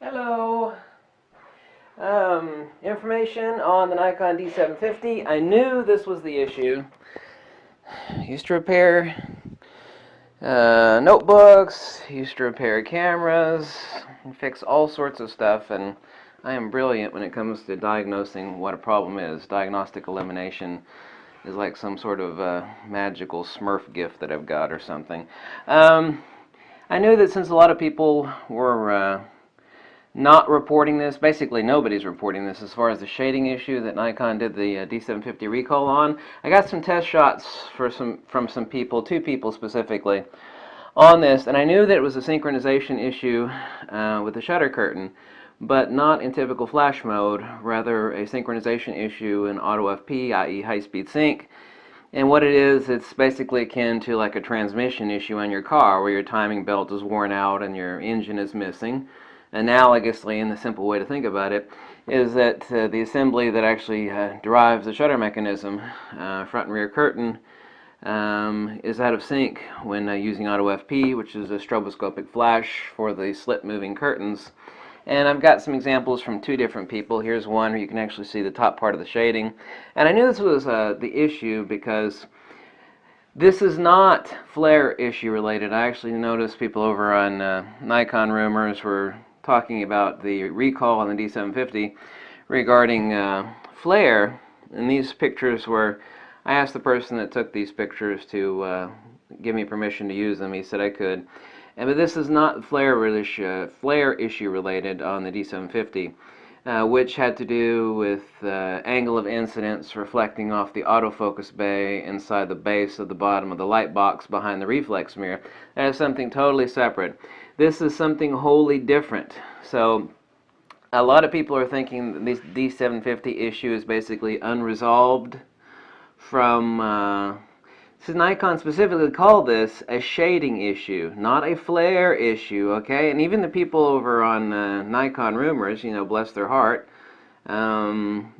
Hello. Information on the Nikon D750. I knew this was the issue. Used to repair notebooks, used to repair cameras, and fix all sorts of stuff, and I am brilliant when it comes to diagnosing what a problem is. Diagnostic elimination is like some sort of magical Smurf gift that I've got or something. I knew that since a lot of people were not reporting this. Basically, nobody's reporting this as far as the shading issue that Nikon did the D750 recall on. I got some test shots from some people, two people specifically, on this, and I knew that it was a synchronization issue with the shutter curtain, but not in typical flash mode, rather a synchronization issue in auto FP, i.e. high-speed sync. And what it is, it's basically akin to like a transmission issue on your car where your timing belt is worn out and your engine is missing. Analogously, and the simple way to think about it, is that the assembly that actually drives the shutter mechanism, front and rear curtain, is out of sync when using auto FP, which is a stroboscopic flash for the slip moving curtains. And I've got some examples from two different people. Here's one where you can actually see the top part of the shading. And I knew this was the issue because this is not flare issue related. I actually noticed people over on Nikon Rumors were talking about the recall on the D750 regarding flare, and these pictures were, I asked the person that took these pictures to give me permission to use them. He said I could. But this is not flare issue related on the D750, which had to do with angle of incidence reflecting off the autofocus bay inside the base of the bottom of the light box behind the reflex mirror. That is something totally separate. This is something wholly different. So a lot of people are thinking that this D750 issue is basically unresolved from so Nikon specifically called this a shading issue, not a flare issue, okay? And even the people over on Nikon Rumors, you know, bless their heart, they don't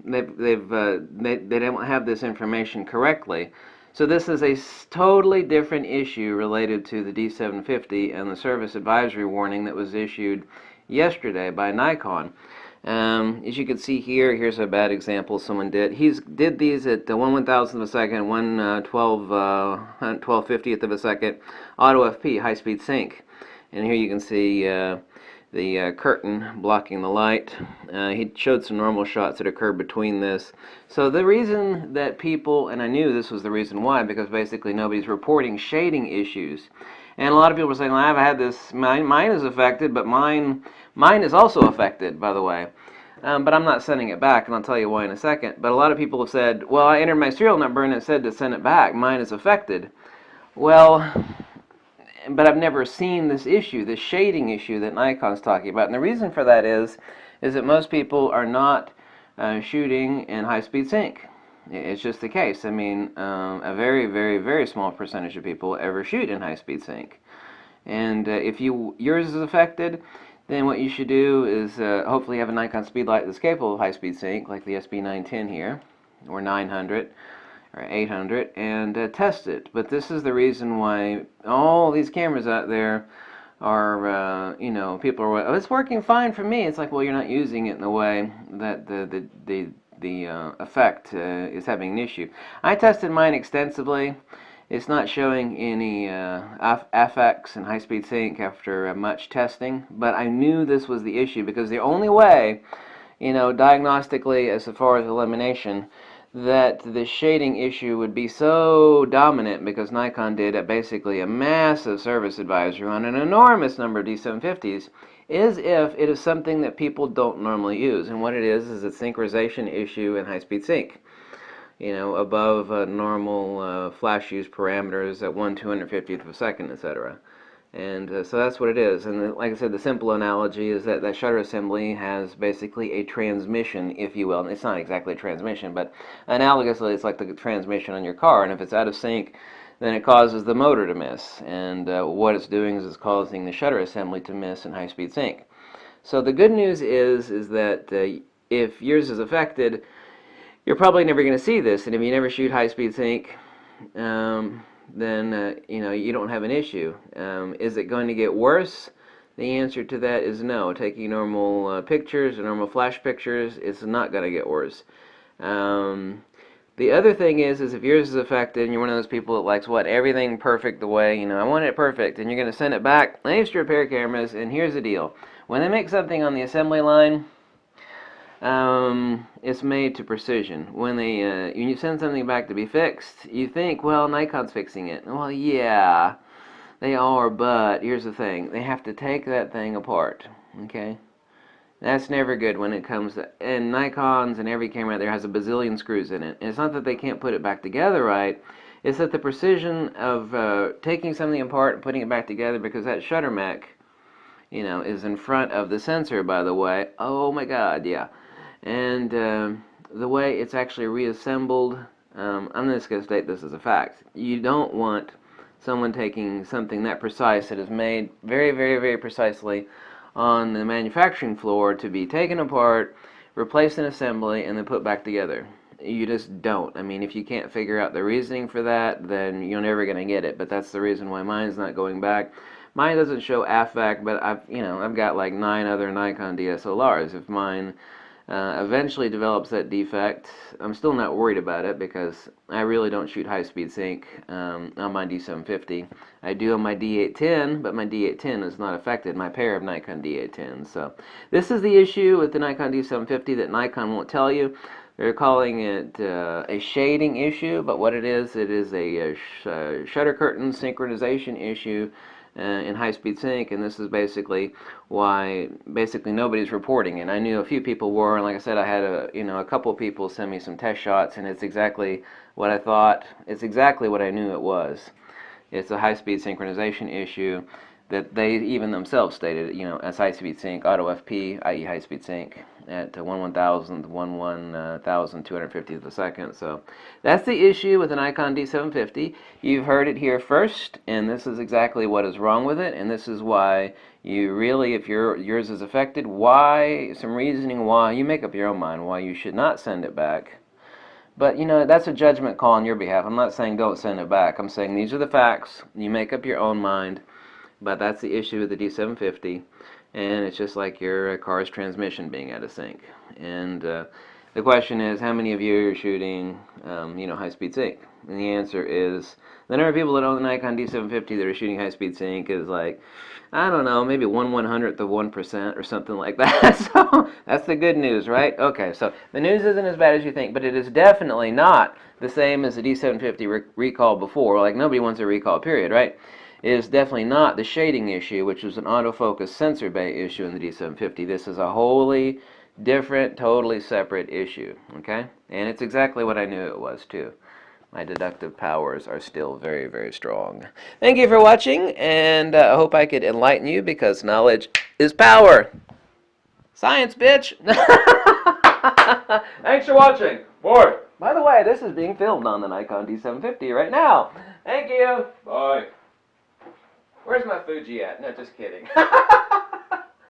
have this information correctly. So this is a totally different issue related to the D750 and the service advisory warning that was issued yesterday by Nikon. As you can see here, here's a bad example someone did. He did these at 1/1000th of a second, 1/1250th of a second, auto FP, high-speed sync. And here you can see the curtain blocking the light. He showed some normal shots that occurred between this. So the reason that people, and I knew this was the reason why, because basically nobody's reporting shading issues. And a lot of people are saying, well, I've had this, mine is affected, but mine is also affected, by the way. But I'm not sending it back, and I'll tell you why in a second. But a lot of people have said, well, I entered my serial number and it said to send it back. Mine is affected. Well, but I've never seen this issue, this shading issue that Nikon's talking about. And the reason for that is that most people are not shooting in high-speed sync. It's just the case. I mean, a very, very, very small percentage of people ever shoot in high-speed sync. And if yours is affected, then what you should do is hopefully have a Nikon Speedlight that's capable of high-speed sync, like the SB910 here, or 900, or 800, and test it. But this is the reason why all these cameras out there are, you know, people are, oh, it's working fine for me. It's like, well, you're not using it in the way that the effect is having an issue. I tested mine extensively. It's not showing any FX and high-speed sync after much testing, but I knew this was the issue because the only way, you know, diagnostically as far as elimination, that the shading issue would be so dominant because Nikon did basically a massive service advisory on an enormous number of D750s, is if it is something that people don't normally use. And what it is a synchronization issue in high-speed sync. You know, above normal flash use parameters at 1/250th of a second, etc. And so that's what it is. And like I said, the simple analogy is that that shutter assembly has basically a transmission, if you will. And it's not exactly a transmission, but analogously, it's like the transmission on your car. And if it's out of sync, then it causes the motor to miss. And what it's doing is it's causing the shutter assembly to miss in high-speed sync. So the good news is that if yours is affected, you're probably never going to see this, and if you never shoot high-speed sync, then you know, you don't have an issue. Is it going to get worse? The answer to that is no. Taking normal pictures or normal flash pictures, it's not going to get worse. The other thing is if yours is affected and you're one of those people that likes everything perfect the way, I want it perfect, and you're going to send it back, I used to repair cameras, and here's the deal. When they make something on the assembly line, it's made to precision. When you send something back to be fixed, you think, well, Nikon's fixing it. Well, yeah, they are, but here's the thing. They have to take that thing apart, okay? That's never good when it comes to, and Nikon's and every camera out there has a bazillion screws in it. And it's not that they can't put it back together right, it's that the precision of taking something apart and putting it back together, because that shutter mech, is in front of the sensor, by the way. Oh my God, yeah. And the way it's actually reassembled, I'm just going to state this as a fact. You don't want someone taking something that precise that is made very, very, very precisely on the manufacturing floor to be taken apart, replaced in assembly, and then put back together. You just don't. I mean, if you can't figure out the reasoning for that, then you're never going to get it. But that's the reason why mine's not going back. Mine doesn't show affect, but I've got like 9 other Nikon DSLRs. If mine eventually develops that defect, I'm still not worried about it, because I really don't shoot high-speed sync on my D750. I do on my D810, but my D810 is not affected, my pair of Nikon D810s. So this is the issue with the Nikon D750 that Nikon won't tell you. They're calling it a shading issue, but what it is a shutter curtain synchronization issue in high-speed sync, and this is basically why nobody's reporting it. I knew a few people were, and like I said, I had a couple of people send me some test shots, and it's exactly what I thought. It's exactly what I knew it was. It's a high-speed synchronization issue that they even themselves stated, as high-speed sync, auto FP, i.e. high-speed sync, at 1/1250th of a second. So that's the issue with the Nikon D750. You've heard it here first, and this is exactly what is wrong with it, and this is why you really, if yours is affected, some reasoning why, you make up your own mind why you should not send it back. But, that's a judgment call on your behalf. I'm not saying don't send it back. I'm saying these are the facts. You make up your own mind. But that's the issue with the D750. And it's just like your car's transmission being out of sync. And the question is, how many of you are shooting, high-speed sync? And the answer is, the number of people that own the Nikon D750 that are shooting high-speed sync is like, I don't know, maybe 1/100th of 1% or something like that. So that's the good news, right? Okay, so the news isn't as bad as you think, but it is definitely not the same as the D750 recall before. Like, nobody wants a recall, period, right? It is definitely not the shading issue, which was an autofocus sensor bay issue in the D750. This is a wholly different, totally separate issue, okay? And it's exactly what I knew it was, too. My deductive powers are still very, very strong. Thank you for watching, and I hope I could enlighten you, because knowledge is power. Science, bitch! Thanks for watching. Boy. By the way, this is being filmed on the Nikon D750 right now. Thank you. Bye. Where's my Fuji at? No, just kidding.